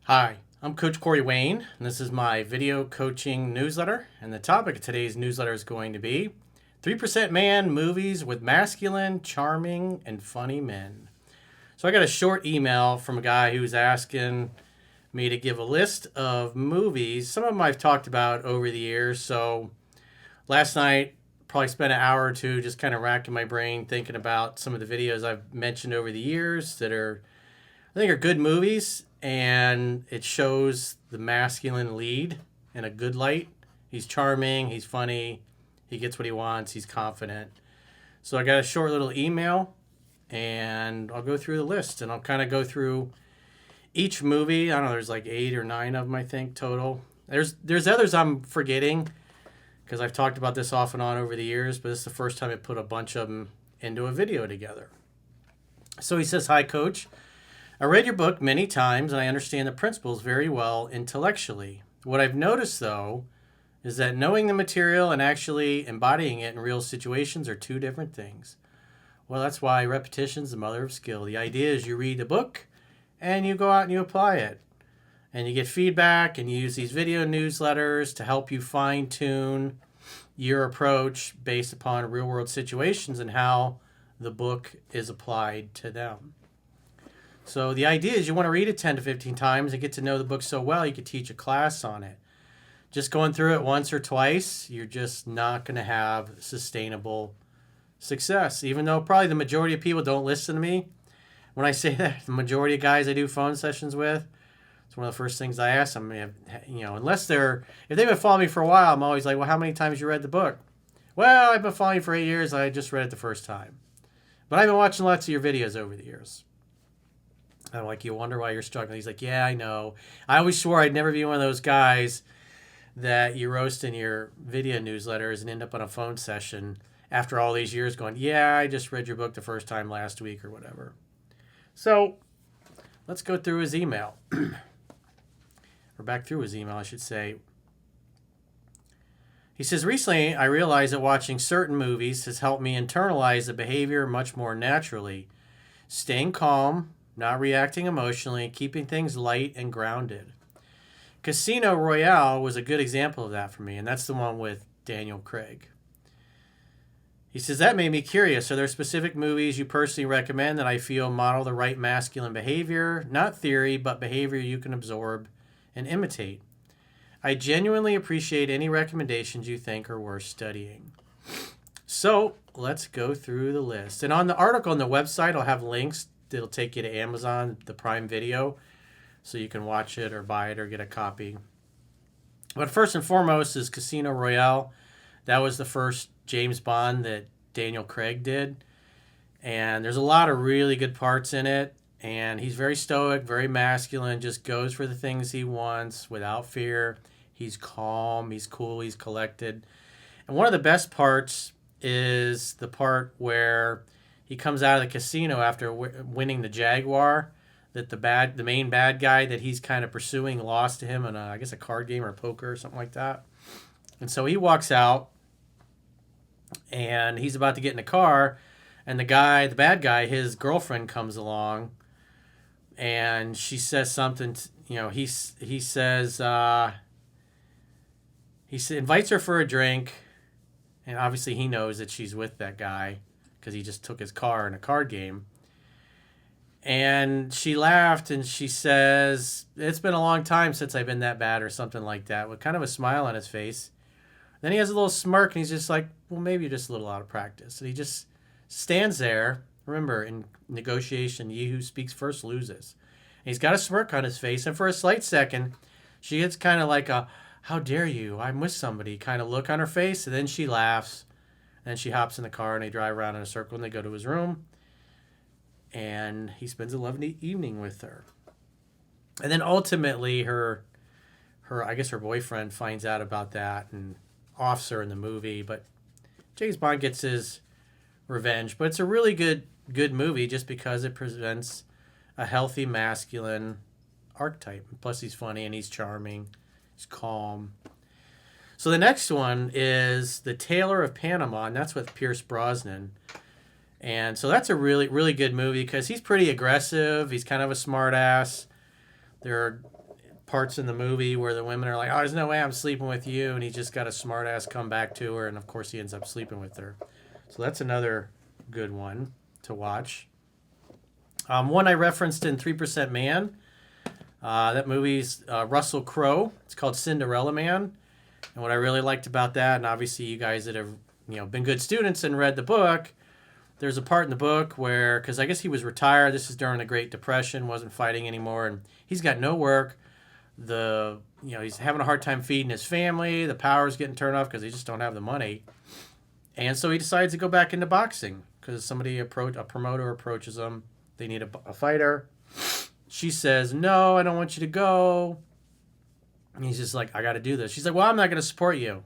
Hi, I'm Coach Corey Wayne, and this is my video coaching newsletter. And the topic of today's newsletter is going to be 3% Man Movies with Masculine, Charming, and Funny Men. So I got a short email from a guy who was asking me to give a list of movies. Some of them I've talked about over the years. So last night, probably spent an hour or two just kind of racking my brain thinking about some of the videos I've mentioned over the years that I think are good movies, and it shows the masculine lead in a good light. He's charming, he's funny, he gets what he wants, he's confident. So I got a short little email, and I'll go through the list, and I'll kind of go through each movie. I don't know, there's like 8 or 9 of them, I think, total. There's others I'm forgetting because I've talked about this off and on over the years, but this is the first time I put a bunch of them into a video together. So he says, "Hi, Coach. I read your book many times and I understand the principles very well intellectually. What I've noticed, though, is that knowing the material and actually embodying it in real situations are two different things. Well, that's why repetition's the mother of skill. The idea is you read the book and you go out and you apply it. And you get feedback and you use these video newsletters to help you fine-tune your approach based upon real-world situations and how the book is applied to them. So the idea is you want to read it 10 to 15 times and get to know the book so well you could teach a class on it. Just going through it once or twice, you're just not going to have sustainable success. Even though probably the majority of people don't listen to me. When I say that, the majority of guys I do phone sessions with, it's one of the first things I ask them. If they've been following me for a while, I'm always like, well, how many times you read the book? Well, I've been following you for 8 years. I just read it the first time. But I've been watching lots of your videos over the years. I'm like, you wonder why you're struggling. He's like, yeah, I know. I always swore I'd never be one of those guys that you roast in your video newsletters and end up on a phone session after all these years going, yeah, I just read your book the first time last week or whatever. So let's go through his email. Or back through his email, I should say. He says, recently I realized that watching certain movies has helped me internalize the behavior much more naturally. Staying calm, not reacting emotionally, keeping things light and grounded. Casino Royale was a good example of that for me, and that's the one with Daniel Craig. He says, that made me curious. Are there specific movies you personally recommend that I feel model the right masculine behavior? Not theory, but behavior you can absorb and imitate. I genuinely appreciate any recommendations you think are worth studying. So let's go through the list. And on the article on the website, I'll have links that'll take you to Amazon, the Prime Video, so you can watch it or buy it or get a copy. But first and foremost is Casino Royale. That was the first James Bond that Daniel Craig did. And there's a lot of really good parts in it. And he's very stoic, very masculine, just goes for the things he wants without fear. He's calm, he's cool, he's collected. And one of the best parts is the part where he comes out of the casino after winning the Jaguar that the main bad guy that he's kind of pursuing lost to him in I guess a card game or poker or something like that. And so he walks out and he's about to get in the car, and the bad guy, his girlfriend comes along, and she says something. He says invites her for a drink, and obviously he knows that she's with that guy because he just took his car in a card game. And she laughed and she says, it's been a long time since I've been that bad or something like that, with kind of a smile on his face. Then he has a little smirk and he's just like, well, maybe you're just a little out of practice. And he just stands there. Remember, in negotiation, he who speaks first loses. And he's got a smirk on his face. And for a slight second, she gets kind of like a, how dare you, I'm with somebody kind of look on her face. And then she laughs. And then she hops in the car and they drive around in a circle and they go to his room. And he spends a lovely evening with her. And then ultimately her boyfriend finds out about that and offs her in the movie. But James Bond gets his revenge. But it's a really good movie just because it presents a healthy masculine archetype. Plus he's funny and he's charming. He's calm. So the next one is The Tailor of Panama, and that's with Pierce Brosnan. And so that's a really, really good movie because he's pretty aggressive. He's kind of a smart ass. parts in the movie where the women are like, "Oh, there's no way I'm sleeping with you," and he just got a smart ass come back to her, and of course he ends up sleeping with her. So that's another good one to watch. One I referenced in 3% Man. That movie's Russell Crowe. It's called Cinderella Man. And what I really liked about that, and obviously you guys that have been good students and read the book, there's a part in the book where, because I guess he was retired, this is during the Great Depression, wasn't fighting anymore, and he's got no work. He's having a hard time feeding his family. The power's getting turned off because they just don't have the money. And so he decides to go back into boxing because a promoter approaches him. They need a fighter. She says, "No, I don't want you to go." And he's just like, "I got to do this." She's like, "Well, I'm not going to support you."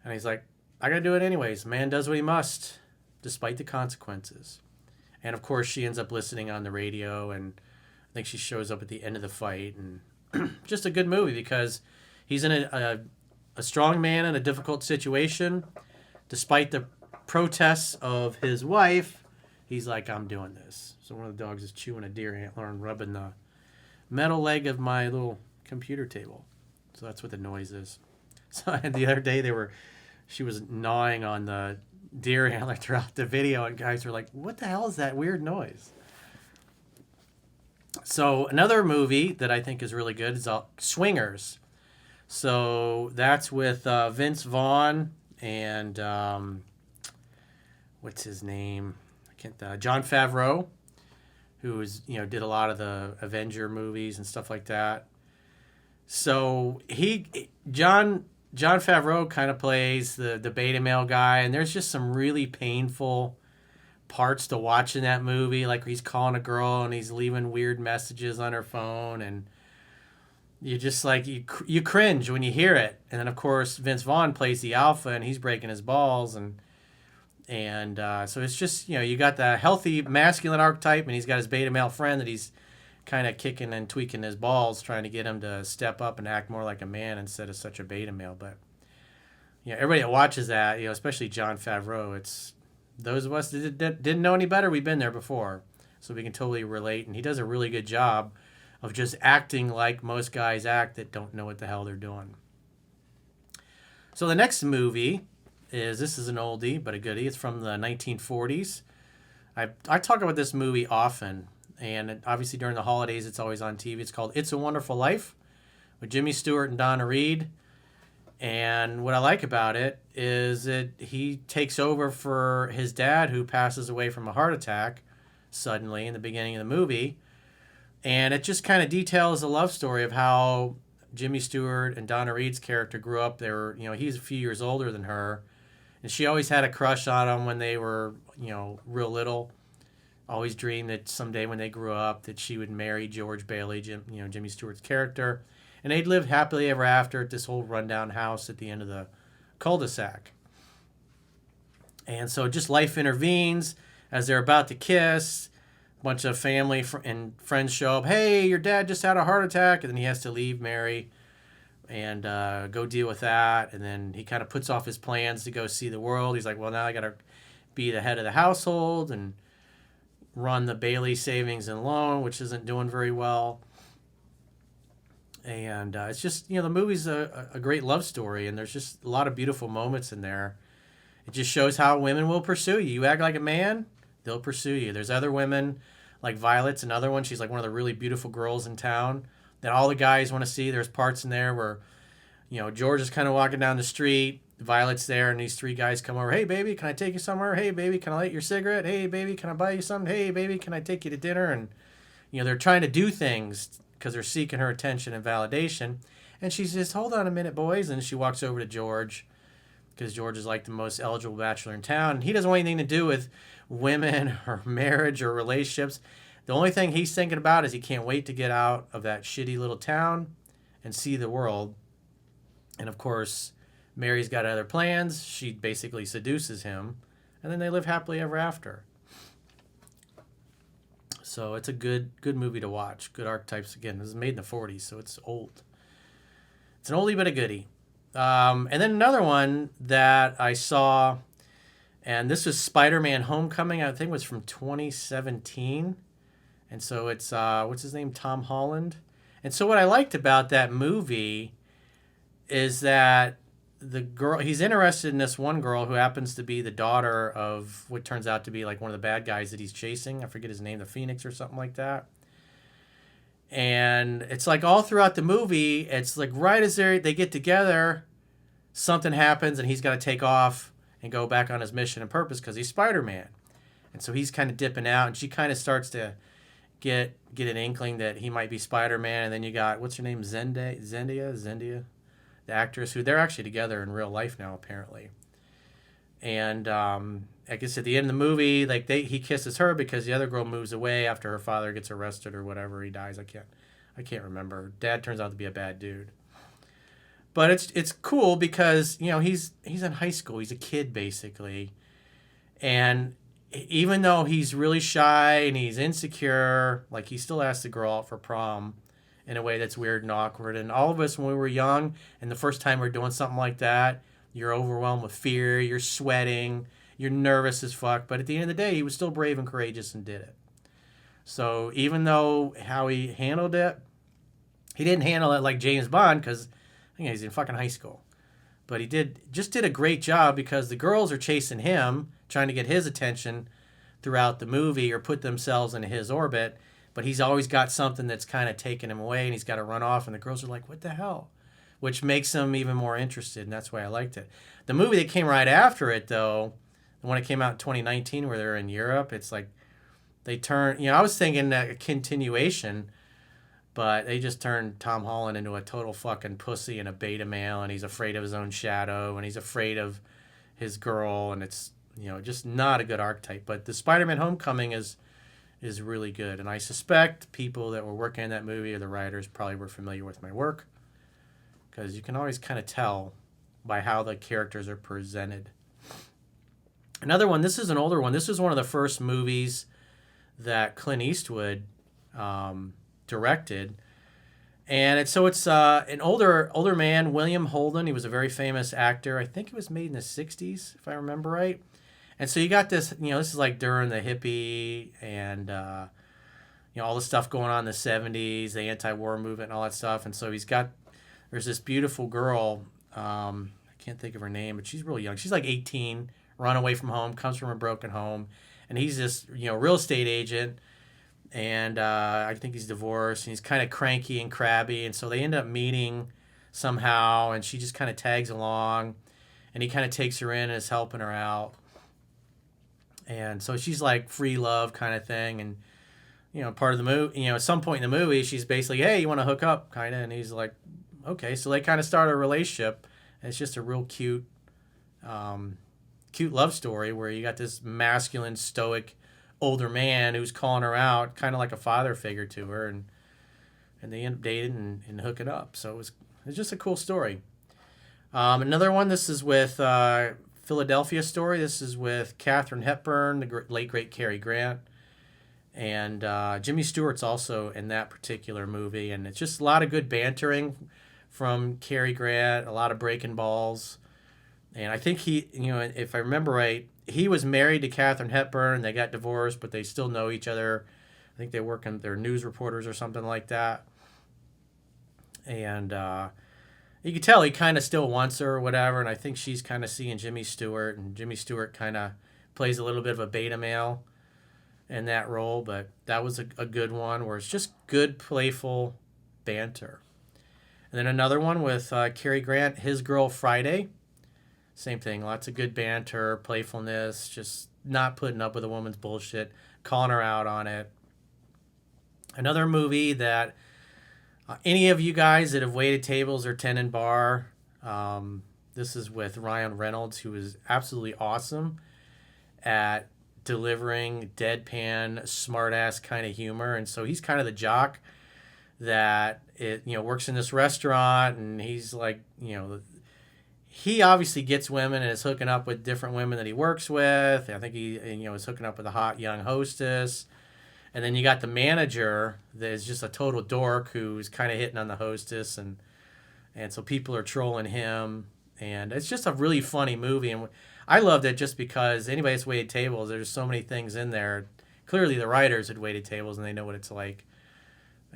And he's like, "I got to do it anyways. Man does what he must, despite the consequences." And of course, she ends up listening on the radio, and I think she shows up at the end of the fight. And just a good movie because he's in a strong man in a difficult situation. Despite the protests of his wife, he's like, "I'm doing this." So one of the dogs is chewing a deer antler and rubbing the metal leg of my little computer table. So that's what the noise is. So the other day she was gnawing on the deer antler throughout the video, and guys were like, "What the hell is that weird noise?" So another movie that I think is really good is Swingers. So that's with Vince Vaughn and what's his name? Jon Favreau, who did a lot of the Avenger movies and stuff like that. So Jon Favreau kind of plays the beta male guy, and there's just some really painful parts to watch in that movie, like he's calling a girl and he's leaving weird messages on her phone, and you just like you cringe when you hear it. And then of course Vince Vaughn plays the alpha, and he's breaking his balls, and so it's just you got the healthy masculine archetype, and he's got his beta male friend that he's kind of kicking and tweaking his balls, trying to get him to step up and act more like a man instead of such a beta male. But everybody that watches that, especially Jon Favreau, it's those of us that didn't know any better. We've been there before, so we can totally relate. And he does a really good job of just acting like most guys act that don't know what the hell they're doing. So the next movie this is an oldie but a goodie. It's from the 1940s. I talk about this movie often, and obviously during the holidays it's always on TV. It's called It's a Wonderful Life with Jimmy Stewart and Donna Reed. And what I like about it is that he takes over for his dad, who passes away from a heart attack suddenly in the beginning of the movie. And it just kind of details the love story of how Jimmy Stewart and Donna Reed's character grew up. He's a few years older than her, and she always had a crush on him when they were, real little. Always dreamed that someday when they grew up that she would marry George Bailey, Jimmy Stewart's character. And they'd live happily ever after at this old rundown house at the end of the cul-de-sac. And so just life intervenes as they're about to kiss. A bunch of family and friends show up. "Hey, your dad just had a heart attack." And then he has to leave Mary and go deal with that. And then he kind of puts off his plans to go see the world. He's like, "Well, now I got to be the head of the household and run the Bailey Savings and Loan, which isn't doing very well." And it's just, the movie's a great love story, and there's just a lot of beautiful moments in there. It just shows how women will pursue you. You act like a man, they'll pursue you. There's other women, like Violet's another one. She's like one of the really beautiful girls in town that all the guys want to see. There's parts in there where, George is kind of walking down the street. Violet's there, and these three guys come over. "Hey, baby, can I take you somewhere? Hey, baby, can I light your cigarette? Hey, baby, can I buy you something? Hey, baby, can I take you to dinner?" And, they're trying to do things because they're seeking her attention and validation. And she says, "Hold on a minute, boys." And she walks over to George because George is like the most eligible bachelor in town. And he doesn't want anything to do with women or marriage or relationships. The only thing he's thinking about is he can't wait to get out of that shitty little town and see the world. And of course, Mary's got other plans. She basically seduces him, and then they live happily ever after. So it's a good movie to watch. Good archetypes. Again, this is made in the 40s, so it's old. It's an oldie but a goodie. And then another one that I saw, and this was Spider-Man Homecoming. I think it was from 2017. And so it's, what's his name? Tom Holland. And so what I liked about that movie is that the girl, he's interested in this one girl who happens to be the daughter of what turns out to be like one of the bad guys that he's chasing. I forget his name, the Phoenix or something like that. And it's like all throughout the movie, it's like right as they get together, something happens and he's got to take off and go back on his mission and purpose because he's Spider-Man. And so he's kind of dipping out, and she kind of starts to get an inkling that he might be Spider-Man. And then you got, what's her name, Zendaya, the actress, who they're actually together in real life now apparently. And I guess at the end of the movie, like he kisses her because the other girl moves away after her father gets arrested or whatever. He dies. I can't remember. Dad turns out to be a bad dude. But it's cool because he's in high school. He's a kid basically, and even though he's really shy and he's insecure, like he still asks the girl out for prom in a way that's weird and awkward. And all of us when we were young and the first time we're doing something like that, you're overwhelmed with fear, you're sweating, you're nervous as fuck. But at the end of the day, he was still brave and courageous and did it. So even though how he handled it, he didn't handle it like James Bond because he's in fucking high school. But he did a great job because the girls are chasing him, trying to get his attention throughout the movie or put themselves in his orbit. But he's always got something that's kind of taking him away and he's got to run off. And the girls are like, what the hell? Which makes them even more interested. And that's why I liked it. The movie that came right after it, though, the one that came out in 2019 where they're in Europe, it's like they turn, I was thinking a continuation, but they just turned Tom Holland into a total fucking pussy and a beta male, and he's afraid of his own shadow, and he's afraid of his girl, and it's, just not a good archetype. But the Spider-Man Homecoming is really good, and I suspect people that were working on that movie or the writers probably were familiar with my work, because you can always kind of tell by how the characters are presented. Another one, this is an older one. This was one of the first movies that Clint Eastwood directed. And it's an older man, William Holden. He was a very famous actor. I think it was made in the 60s, if I remember right. And so you got this, this is like during the hippie and, all the stuff going on in the 70s, the anti-war movement and all that stuff. And so there's this beautiful girl, I can't think of her name, but she's really young. She's like 18, run away from home, comes from a broken home. And he's this, real estate agent. And I think he's divorced, and he's kind of cranky and crabby. And so they end up meeting somehow, and she just kind of tags along. And he kind of takes her in and is helping her out. And so she's like free love kind of thing. And, part of the movie, at some point in the movie, she's basically, hey, you want to hook up, kind of. And he's like, okay. So they kind of start a relationship. And it's just a real cute love story where you got this masculine, stoic, older man who's calling her out, kind of like a father figure to her, and they end up dating and hooking up. So it's just a cool story. Another one, this is with Philadelphia Story. This is with Katharine Hepburn, the late great Cary Grant, and Jimmy Stewart's also in that particular movie. And it's just a lot of good bantering from Cary Grant, a lot of breaking balls. And I think he, if I remember right, he was married to Katharine Hepburn. They got divorced, but they still know each other. I think they work in, they're news reporters or something like that. And you can tell he kind of still wants her or whatever. And I think she's kind of seeing Jimmy Stewart. And Jimmy Stewart kind of plays a little bit of a beta male in that role. But that was a good one where it's just good, playful banter. And then another one with Cary Grant, His Girl Friday. Same thing, lots of good banter, playfulness, just not putting up with a woman's bullshit, calling her out on it. Another movie that any of you guys that have waited tables or tended bar, this is with Ryan Reynolds, who is absolutely awesome at delivering deadpan, smart-ass kind of humor. And so he's kind of the jock that works in this restaurant, and he's like, he obviously gets women and is hooking up with different women that he works with. I think he, is hooking up with a hot young hostess. And then you got the manager that is just a total dork who's kind of hitting on the hostess. And so people are trolling him. And it's just a really funny movie. And I loved it just because anybody that's waited tables, there's so many things in there. Clearly the writers had waited tables and they know what it's like.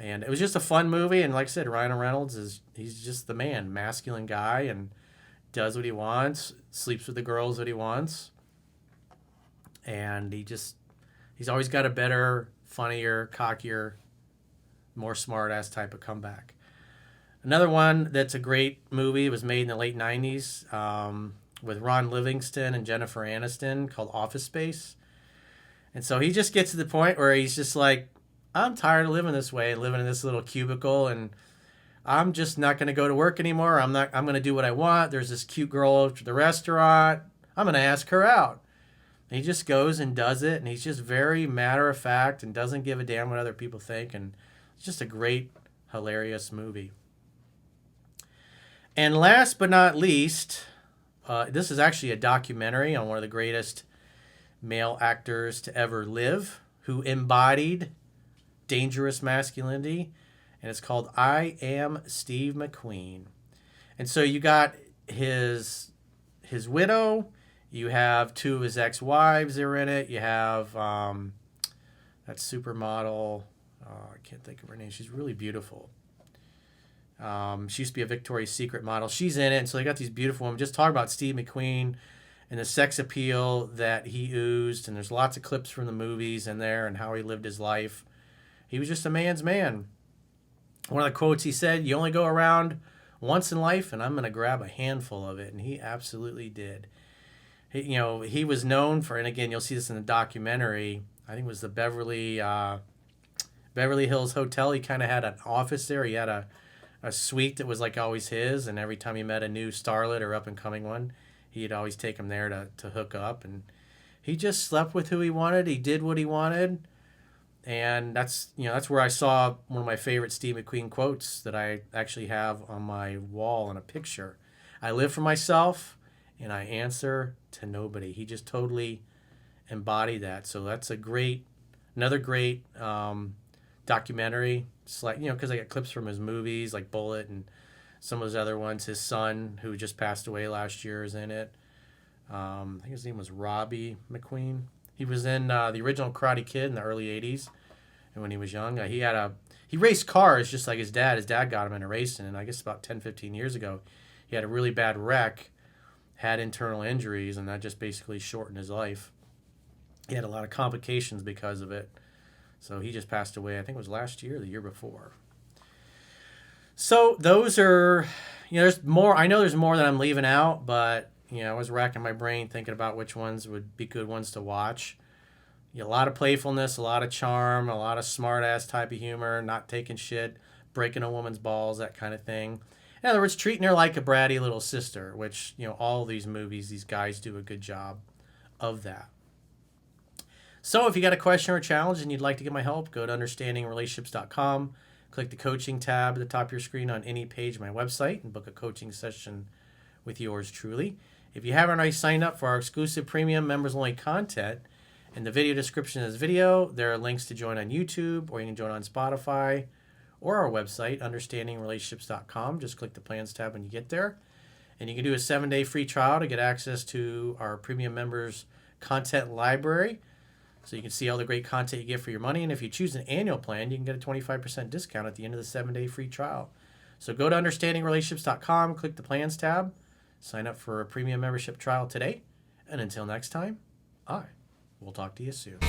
And it was just a fun movie. And like I said, Ryan Reynolds he's just the man, masculine guy, and does what he wants, sleeps with the girls that he wants. And he's always got a better, funnier, cockier, more smart ass type of comeback. Another one that's a great movie, it was made in the late 90s with Ron Livingston and Jennifer Aniston, called Office Space. And so he just gets to the point where he's just like, I'm tired of living this way, living in this little cubicle, and I'm just not going to go to work anymore. I'm going to do what I want. There's this cute girl at the restaurant. I'm going to ask her out. And he just goes and does it, and he's just very matter of fact and doesn't give a damn what other people think. And it's just a great, hilarious movie. And last but not least, this is actually a documentary on one of the greatest male actors to ever live, who embodied dangerous masculinity, and it's called I Am Steve McQueen. And so you got his widow, you have two of his ex-wives that are in it, you have that supermodel, I can't think of her name, she's really beautiful. She used to be a Victoria's Secret model. She's in it, and so they got these beautiful women. Just talk about Steve McQueen and the sex appeal that he oozed, and there's lots of clips from the movies in there and how he lived his life. He was just a man's man. One of the quotes he said, you only go around once in life, and I'm going to grab a handful of it, and he absolutely did. He was known for, and again, you'll see this in the documentary, I think it was the Beverly Hills Hotel. He kind of had an office there. He had a suite that was like always his, and every time he met a new starlet or up-and-coming one, he'd always take him there to hook up. And he just slept with who he wanted. He did what he wanted. And that's where I saw one of my favorite Steve McQueen quotes that I actually have on my wall in a picture. I live for myself, and I answer to nobody. He just totally embodied that. So that's another great documentary. It's like, because I got clips from his movies like Bullet and some of his other ones. His son, who just passed away last year, is in it. I think his name was Robbie McQueen. He was in the original Karate Kid in the early 80s. And when he was young, he raced cars just like his dad. His dad got him into racing, and I guess about 10, 15 years ago, he had a really bad wreck, had internal injuries, and that just basically shortened his life. He had a lot of complications because of it. So he just passed away, I think it was last year or the year before. So those are, there's more. I know there's more that I'm leaving out, but, I was racking my brain thinking about which ones would be good ones to watch. A lot of playfulness, a lot of charm, a lot of smart-ass type of humor, not taking shit, breaking a woman's balls, that kind of thing. In other words, treating her like a bratty little sister, which, all these movies, these guys do a good job of that. So if you got a question or a challenge and you'd like to get my help, go to understandingrelationships.com, click the coaching tab at the top of your screen on any page of my website, and book a coaching session with yours truly. If you haven't already signed up for our exclusive premium members-only content, in the video description of this video, there are links to join on YouTube, or you can join on Spotify, or our website, understandingrelationships.com. Just click the plans tab when you get there. And you can do a 7-day free trial to get access to our premium members content library, so you can see all the great content you get for your money. And if you choose an annual plan, you can get a 25% discount at the end of the 7-day free trial. So go to understandingrelationships.com, click the plans tab, sign up for a premium membership trial today. And until next time, we'll talk to you soon.